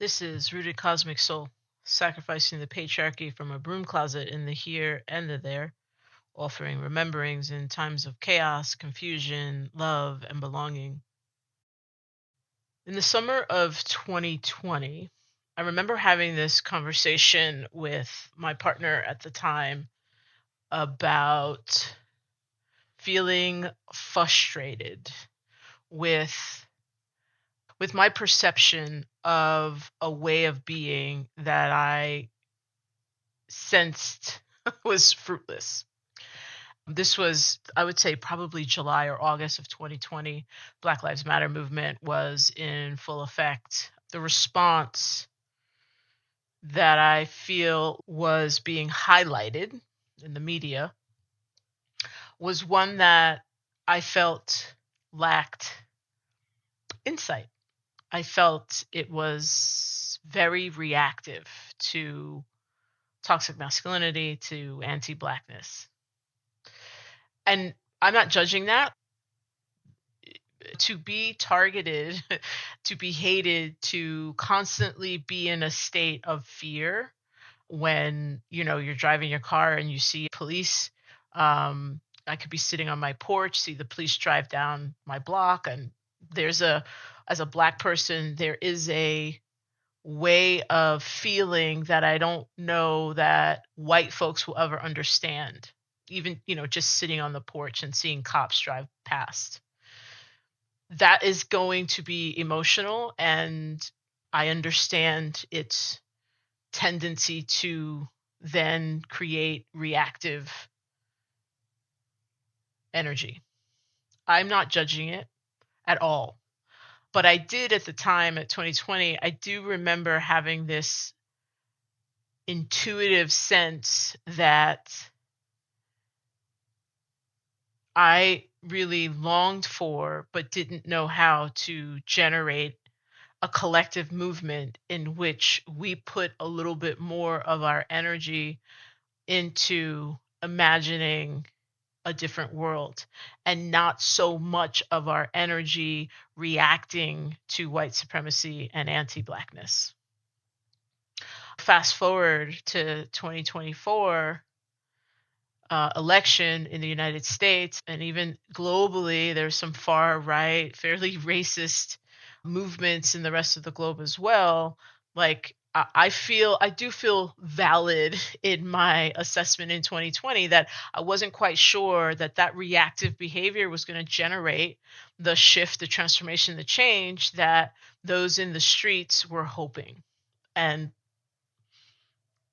This is Rooted Cosmic Soul, sacrificing the patriarchy from a broom closet in the here and the there, offering rememberings in times of chaos, confusion, love, and belonging. In the summer of 2020, I remember having this conversation with my partner at the time about feeling frustrated with my perception of a way of being that I sensed was fruitless. This was, I would say, probably July or August of 2020. Black Lives Matter movement was in full effect. The response that I feel was being highlighted in the media was one that I felt lacked insight. I felt it was very reactive to toxic masculinity, to anti-blackness. And I'm not judging that. To be targeted, to be hated, to constantly be in a state of fear when, you're driving your car and you see police. I could be sitting on my porch, see the police drive down my block, and as a black person, there is a way of feeling that I don't know that white folks will ever understand. Even, just sitting on the porch and seeing cops drive past. That is going to be emotional, and I understand its tendency to then create reactive energy. I'm not judging it at all. But I did at the time at 2020, I do remember having this intuitive sense that I really longed for, but didn't know how to generate a collective movement in which we put a little bit more of our energy into imagining a different world and not so much of our energy reacting to white supremacy and anti-blackness. Fast forward to 2024 election in the United States, and even globally, there's some far right, fairly racist movements in the rest of the globe as well. Like, I do feel valid in my assessment in 2020 that I wasn't quite sure that reactive behavior was going to generate the shift, the transformation, the change that those in the streets were hoping. And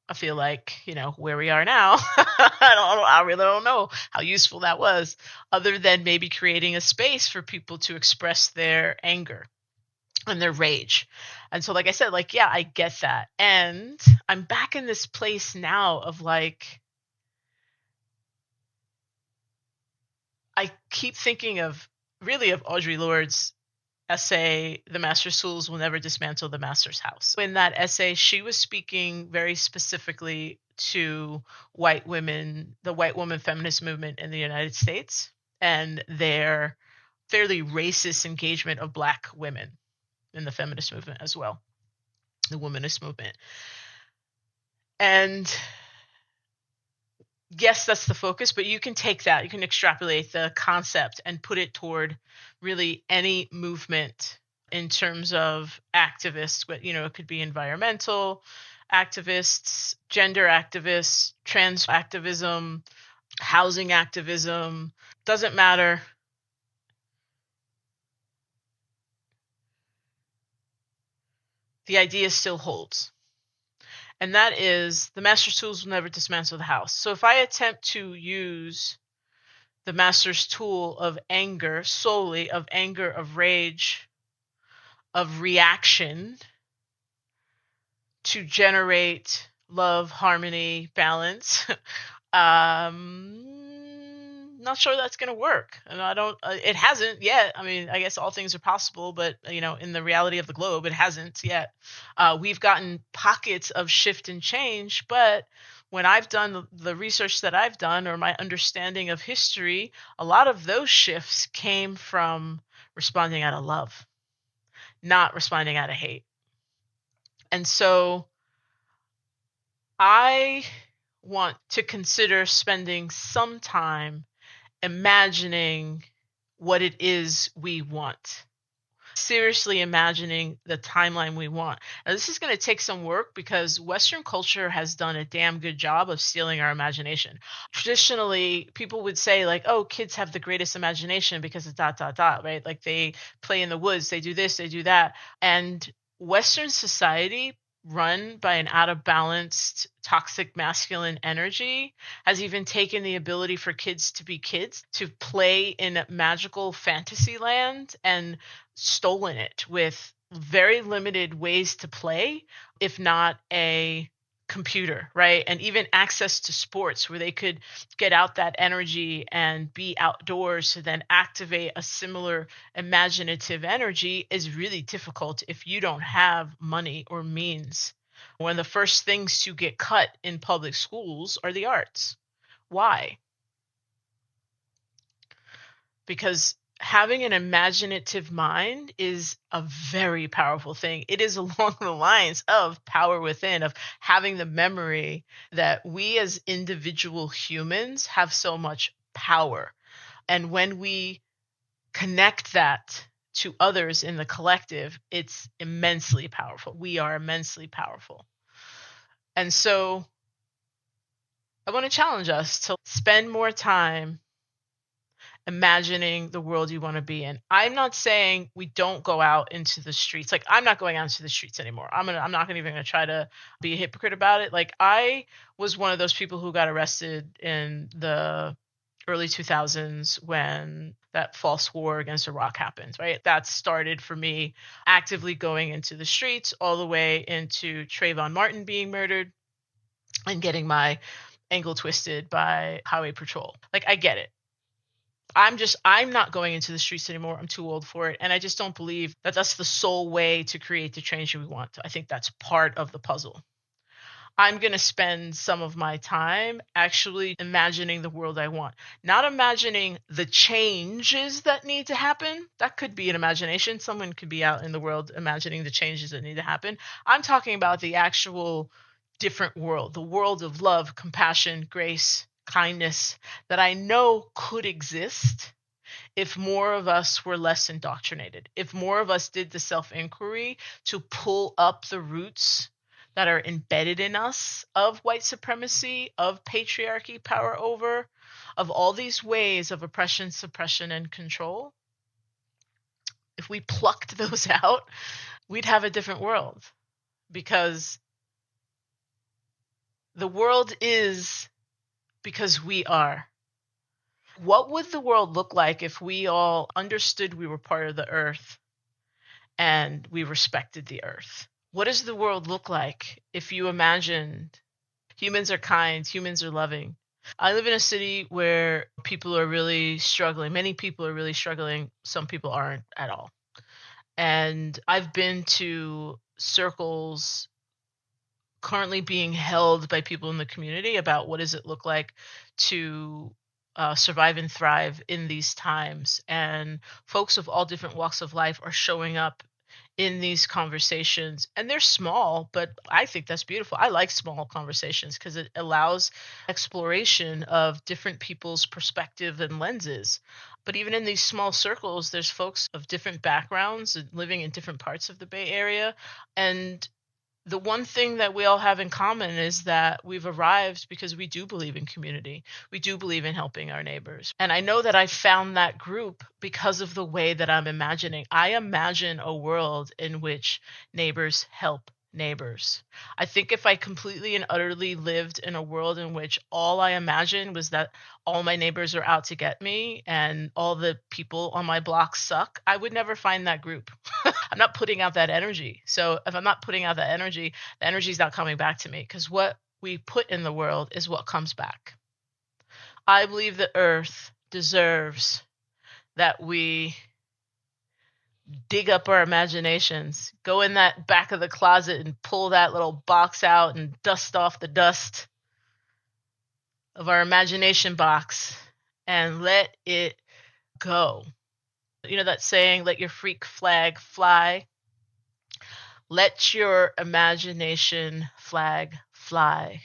I feel like, where we are now, I really don't know how useful that was, other than maybe creating a space for people to express their anger and their rage. And so, like I said, yeah, I get that. And I'm back in this place now of like, I keep thinking of Audre Lorde's essay, The Master's Tools Will Never Dismantle the Master's House. In that essay, she was speaking very specifically to white women, the white woman feminist movement in the United States, and their fairly racist engagement of black women in the feminist movement as well, the womanist movement. And yes, that's the focus, but you can take that, you can extrapolate the concept and put it toward really any movement in terms of activists. But, it could be environmental activists, gender activists, trans activism, housing activism, doesn't matter. The idea still holds. And that is, the master's tools will never dismantle the house. So if I attempt to use the master's tool of anger, solely of anger, of rage, of reaction, to generate love, harmony, balance, not sure that's going to work. And it hasn't yet. I mean, I guess all things are possible, but, in the reality of the globe, it hasn't yet. We've gotten pockets of shift and change, but when I've done the research that I've done, or my understanding of history, a lot of those shifts came from responding out of love, not responding out of hate. And so I want to consider spending some time imagining what it is we want. Seriously imagining the timeline we want. Now, this is going to take some work because Western culture has done a damn good job of stealing our imagination. Traditionally, people would say, like, oh, kids have the greatest imagination because of dot, dot, dot, right? Like they play in the woods, they do this, they do that. And Western society, run by an out of balanced toxic masculine energy, has even taken the ability for kids to be kids, to play in magical fantasy land, and stolen it with very limited ways to play, if not a computer, right? And even access to sports where they could get out that energy and be outdoors to then activate a similar imaginative energy is really difficult if you don't have money or means. One of the first things to get cut in public schools are the arts. Why? Because having an imaginative mind is a very powerful thing. It is along the lines of power within, of having the memory that we as individual humans have so much power. And when we connect that to others in the collective, it's immensely powerful. We are immensely powerful. And so I want to challenge us to spend more time imagining the world you want to be in. I'm not saying we don't go out into the streets. Like, I'm not going out into the streets anymore. I'm not even going to try to be a hypocrite about it. Like, I was one of those people who got arrested in the early 2000s when that false war against Iraq happened, right? That started for me actively going into the streets, all the way into Trayvon Martin being murdered and getting my ankle twisted by highway patrol. Like, I get it. I'm not going into the streets anymore. I'm too old for it. And I just don't believe that that's the sole way to create the change we want. I think that's part of the puzzle. I'm going to spend some of my time actually imagining the world I want, not imagining the changes that need to happen. That could be an imagination. Someone could be out in the world imagining the changes that need to happen. I'm talking about the actual different world, the world of love, compassion, grace, kindness that I know could exist if more of us were less indoctrinated, if more of us did the self-inquiry to pull up the roots that are embedded in us of white supremacy, of patriarchy, power over, of all these ways of oppression, suppression, and control. If we plucked those out, we'd have a different world, because the world is because we are. What would the world look like if we all understood we were part of the earth and we respected the earth? What does the world look like if you imagined humans are kind, humans are loving? I live in a city where people are really struggling. Many people are really struggling. Some people aren't at all. And I've been to circles currently being held by people in the community about what does it look like to survive and thrive in these times. And folks of all different walks of life are showing up in these conversations, and they're small, but I think that's beautiful. I like small conversations because it allows exploration of different people's perspective and lenses. But even in these small circles, there's folks of different backgrounds and living in different parts of the Bay Area. And the one thing that we all have in common is that we've arrived because we do believe in community. We do believe in helping our neighbors. And I know that I found that group because of the way that I'm imagining. I imagine a world in which neighbors help neighbors. I think if I completely and utterly lived in a world in which all I imagined was that all my neighbors are out to get me and all the people on my block suck, I would never find that group. I'm not putting out that energy. So if I'm not putting out that energy, the energy is not coming back to me, because what we put in the world is what comes back. I believe the earth deserves that we dig up our imaginations, go in that back of the closet and pull that little box out and dust off the dust of our imagination box and let it go. You know that saying, let your freak flag fly? Let your imagination flag fly.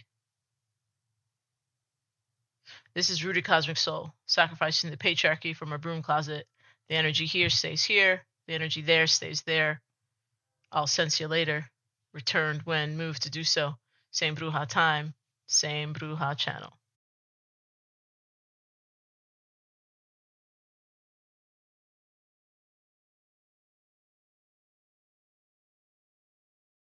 This is Rooted Cosmic Soul, sacrificing the patriarchy from our broom closet. The energy here stays here. The energy there stays there. I'll sense you later. Returned when moved to do so. Same Bruja time, same Bruja channel.